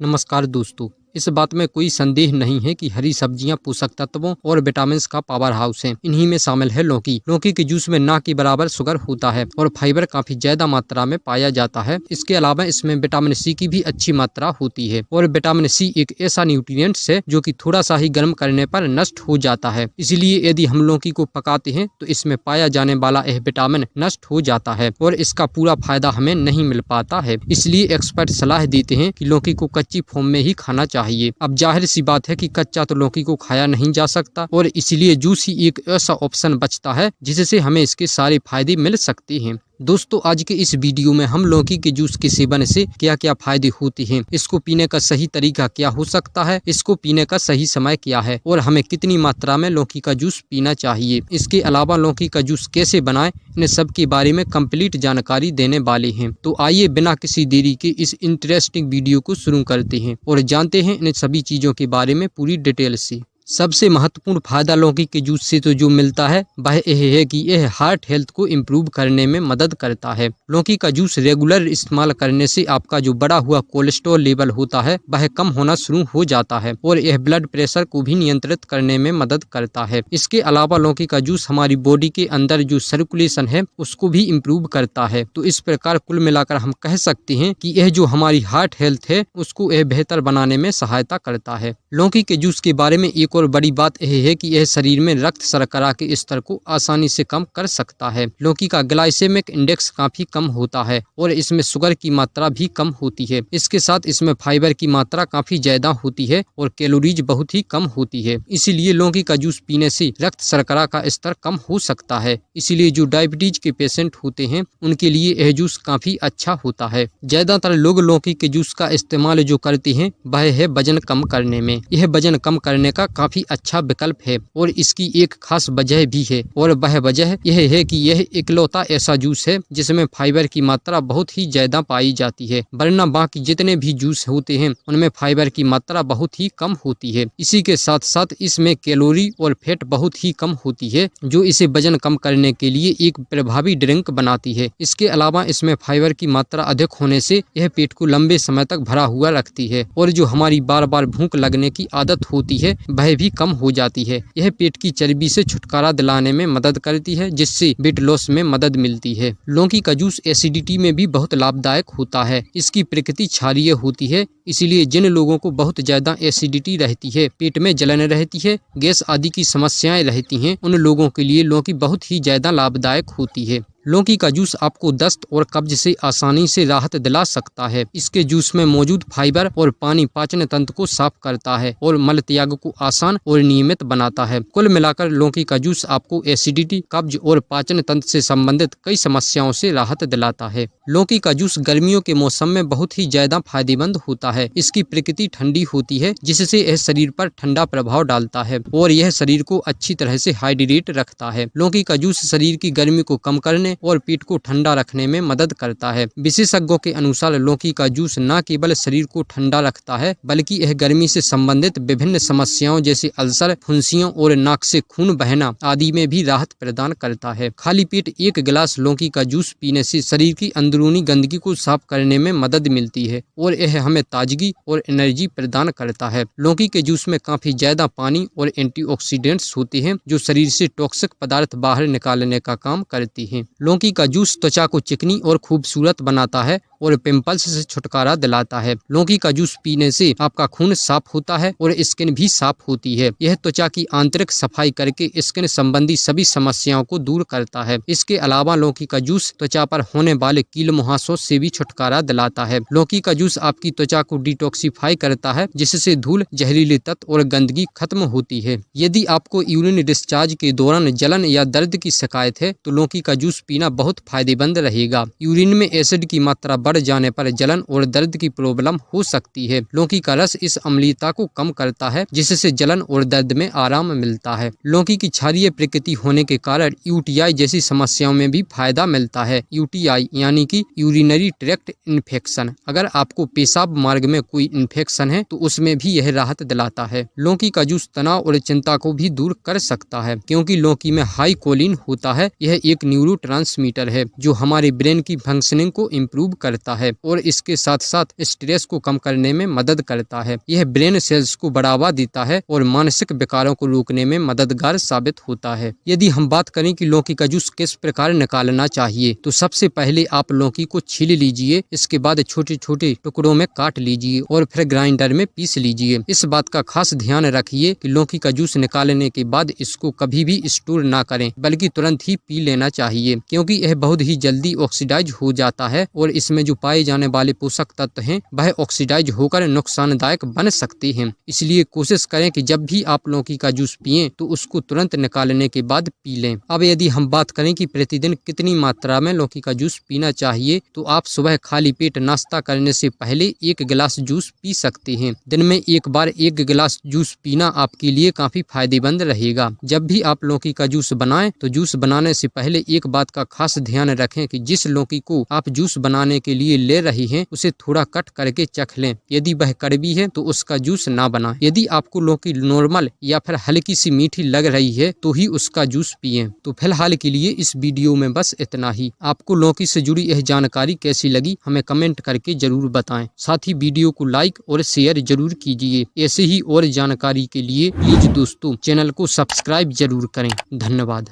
नमस्कार दोस्तों। इस बात में कोई संदेह नहीं है कि हरी सब्जियां पोषक तत्वों और विटामिन का पावर हाउस हैं। इन्हीं में शामिल है लौकी। लौकी के जूस में ना के बराबर शुगर होता है और फाइबर काफी ज्यादा मात्रा में पाया जाता है। इसके अलावा इसमें विटामिन सी की भी अच्छी मात्रा होती है और विटामिन सी एक ऐसा न्यूट्रिएंट्स है जो कि थोड़ा सा ही गर्म करने पर नष्ट हो जाता है। इसलिए यदि हम लौकी को पकाते हैं तो इसमें पाया जाने वाला यह विटामिन नष्ट हो जाता है और इसका पूरा फायदा हमें नहीं मिल पाता है। इसलिए एक्सपर्ट सलाह देते हैं कि लौकी को कच्ची फॉर्म में ही खाना चाहिए। अब जाहिर सी बात है कि कच्चा तो लौकी को खाया नहीं जा सकता और इसलिए जूस ही एक ऐसा ऑप्शन बचता है जिससे हमें इसके सारे फायदे मिल सकते हैं। दोस्तों, आज के इस वीडियो में हम लौकी के जूस के सेवन से क्या क्या फायदे होते हैं, इसको पीने का सही तरीका क्या हो सकता है, इसको पीने का सही समय क्या है और हमें कितनी मात्रा में लौकी का जूस पीना चाहिए। इसके अलावा लौकी का जूस कैसे बनाएं, इन सब के बारे में कंप्लीट जानकारी देने वाले हैं। तो आइए बिना किसी देरी के इस इंटरेस्टिंग वीडियो को शुरू करते हैं और जानते हैं इन सभी चीजों के बारे में पूरी डिटेल से। सबसे महत्वपूर्ण फायदा लौकी के जूस से तो जो मिलता है वह यह है कि यह हार्ट हेल्थ को इम्प्रूव करने में मदद करता है। लौकी का जूस रेगुलर इस्तेमाल करने से आपका जो बढ़ा हुआ कोलेस्ट्रॉल लेवल होता है वह कम होना शुरू हो जाता है और यह ब्लड प्रेशर को भी नियंत्रित करने में मदद करता है। इसके अलावा लौकी का जूस हमारी बॉडी के अंदर जो सर्कुलेशन है उसको भी इम्प्रूव करता है। तो इस प्रकार कुल मिलाकर हम कह सकते हैं कि यह जो हमारी हार्ट हेल्थ है उसको यह बेहतर बनाने में सहायता करता है। लौकी के जूस के बारे में एक और बड़ी बात यह है कि यह शरीर में रक्त शर्करा के स्तर को आसानी से कम कर सकता है। लौकी का ग्लाइसेमिक इंडेक्स काफी कम होता है और इसमें शुगर की मात्रा भी कम होती है। इसके साथ इसमें फाइबर की मात्रा काफी ज्यादा होती है और कैलोरीज बहुत ही कम होती है। इसीलिए लौकी का जूस पीने से रक्त शर्करा का स्तर कम हो सकता है। इसीलिए जो डायबिटीज के पेशेंट होते हैं उनके लिए यह जूस काफी अच्छा होता है। ज्यादातर लोग लौकी के जूस का इस्तेमाल जो करते हैं वह है वजन कम करने में। यह वजन कम करने का काफी अच्छा विकल्प है और इसकी एक खास वजह भी है और वह वजह यह है कि यह इकलौता ऐसा जूस है जिसमें फाइबर की मात्रा बहुत ही ज्यादा पाई जाती है, वरना बाकी जितने भी जूस होते हैं उनमें फाइबर की मात्रा बहुत ही कम होती है। इसी के साथ साथ इसमें कैलोरी और फैट बहुत ही कम होती है जो इसे वजन कम करने के लिए एक प्रभावी ड्रिंक बनाती है। इसके अलावा इसमें फाइबर की मात्रा अधिक होने से यह पेट को लंबे समय तक भरा हुआ रखती है और जो हमारी बार बार भूख लगने की आदत होती है वह भी कम हो जाती है। यह पेट की चर्बी से छुटकारा दिलाने में मदद करती है जिससे वेट लॉस में मदद मिलती है। लौकी का जूस एसिडिटी में भी बहुत लाभदायक होता है। इसकी प्रकृति क्षारीय होती है, इसलिए जिन लोगों को बहुत ज्यादा एसिडिटी रहती है, पेट में जलन रहती है, गैस आदि की समस्याएं रहती हैं, उन लोगों के लिए लौकी बहुत ही ज्यादा लाभदायक होती है। लौकी का जूस आपको दस्त और कब्ज से आसानी से राहत दिला सकता है। इसके जूस में मौजूद फाइबर और पानी पाचन तंत्र को साफ करता है और मल त्याग को आसान और नियमित बनाता है। कुल मिलाकर लौकी का जूस आपको एसिडिटी, कब्ज और पाचन तंत्र से संबंधित कई समस्याओं से राहत दिलाता है। लौकी का जूस गर्मियों के मौसम में बहुत ही ज्यादा फायदेमंद होता है। इसकी प्रकृति ठंडी होती है जिससे यह शरीर पर ठंडा प्रभाव डालता है और यह शरीर को अच्छी तरह से हाइड्रेट रखता है। लौकी का जूस शरीर की गर्मी को कम करने और पेट को ठंडा रखने में मदद करता है। विशेषज्ञों के अनुसार लौकी का जूस न केवल शरीर को ठंडा रखता है बल्कि यह गर्मी से संबंधित विभिन्न समस्याओं जैसे अल्सर, फुंसियों और नाक से खून बहना आदि में भी राहत प्रदान करता है। खाली पेट एक गिलास लौकी का जूस पीने से शरीर की अंदरूनी गंदगी को साफ करने में मदद मिलती है और यह हमें ताजगी और एनर्जी प्रदान करता है। लौकी के जूस में काफी ज्यादा पानी और एंटीऑक्सीडेंट्स होते हैं जो शरीर से टॉक्सिक पदार्थ बाहर निकालने का काम करती हैं। लौकी का जूस त्वचा को चिकनी और खूबसूरत बनाता है और पिंपल्स से छुटकारा दिलाता है। लौकी का जूस पीने से आपका खून साफ होता है और स्किन भी साफ होती है। यह त्वचा की आंतरिक सफाई करके स्किन संबंधी सभी समस्याओं को दूर करता है। इसके अलावा लौकी का जूस त्वचा पर होने वाले कील मुहासों से भी छुटकारा दिलाता है। लौकी का जूस आपकी त्वचा को डिटॉक्सिफाई करता है जिससे धूल, जहरीले तत्व और गंदगी खत्म होती है। यदि आपको यूरिन डिस्चार्ज के दौरान जलन या दर्द की शिकायत है तो लौकी का जूस पीना बहुत फायदेमंद रहेगा। यूरिन में एसिड की मात्रा बढ़ जाने पर जलन और दर्द की प्रॉब्लम हो सकती है। लौकी का रस इस अम्लीयता को कम करता है जिससे जलन और दर्द में आराम मिलता है। लौकी की क्षारीय प्रकृति होने के कारण यूटीआई जैसी समस्याओं में भी फायदा मिलता है। यूटीआई यानी कि यूरिनरी ट्रैक्ट इन्फेक्शन, अगर आपको पेशाब मार्ग में कोई इन्फेक्शन है तो उसमें भी यह राहत दिलाता है। लौकी का जूस तनाव और चिंता को भी दूर कर सकता है क्योंकि लौकी में हाई कोलिन होता है। यह एक न्यूरोट्रांसमीटर है जो हमारे ब्रेन की फंक्शनिंग को इम्प्रूव करता बढ़ता है और इसके साथ साथ स्ट्रेस को कम करने में मदद करता है। यह ब्रेन सेल्स को बढ़ावा देता है और मानसिक विकारों को रोकने में मददगार साबित होता है। यदि हम बात करें कि लौकी का जूस किस प्रकार निकालना चाहिए, तो सबसे पहले आप लौकी को छील लीजिए। इसके बाद छोटे छोटे टुकड़ों में काट लीजिए और फिर ग्राइंडर में पीस लीजिए। इस बात का खास ध्यान रखिए कि लौकी का जूस निकालने के बाद इसको कभी भी स्टोर ना करें, बल्कि तुरंत ही पी लेना चाहिए, क्योंकि यह बहुत ही जल्दी ऑक्सीडाइज हो जाता है और इसमें जो पाए जाने वाले पोषक तत्व हैं वह ऑक्सीडाइज होकर नुकसानदायक बन सकते हैं। इसलिए कोशिश करें कि जब भी आप लौकी का जूस पिएं तो उसको तुरंत निकालने के बाद पी लें। अब यदि हम बात करें कि प्रतिदिन कितनी मात्रा में लौकी का जूस पीना चाहिए, तो आप सुबह खाली पेट नाश्ता करने से पहले 1 गिलास जूस पी सकते हैं। दिन में एक बार 1 गिलास जूस पीना आपके लिए काफी फायदेमंद रहेगा। जब भी आप लौकी का जूस बनाएं तो जूस बनाने से पहले एक बात का खास ध्यान रखें कि जिस लौकी को आप जूस बनाने के लिए ले रही हैं उसे थोड़ा कट करके चख लें। यदि वह कड़वी है तो उसका जूस ना बनाएं। यदि आपको लौकी नॉर्मल या फिर हल्की सी मीठी लग रही है तो ही उसका जूस पिएं। तो फिलहाल के लिए इस वीडियो में बस इतना ही। आपको लौकी से जुड़ी यह जानकारी कैसी लगी हमें कमेंट करके जरूर बताएं। साथ ही वीडियो को लाइक और शेयर जरूर कीजिए। ऐसे ही और जानकारी के लिए प्लीज दोस्तों चैनल को सब्सक्राइब जरूर करें। धन्यवाद।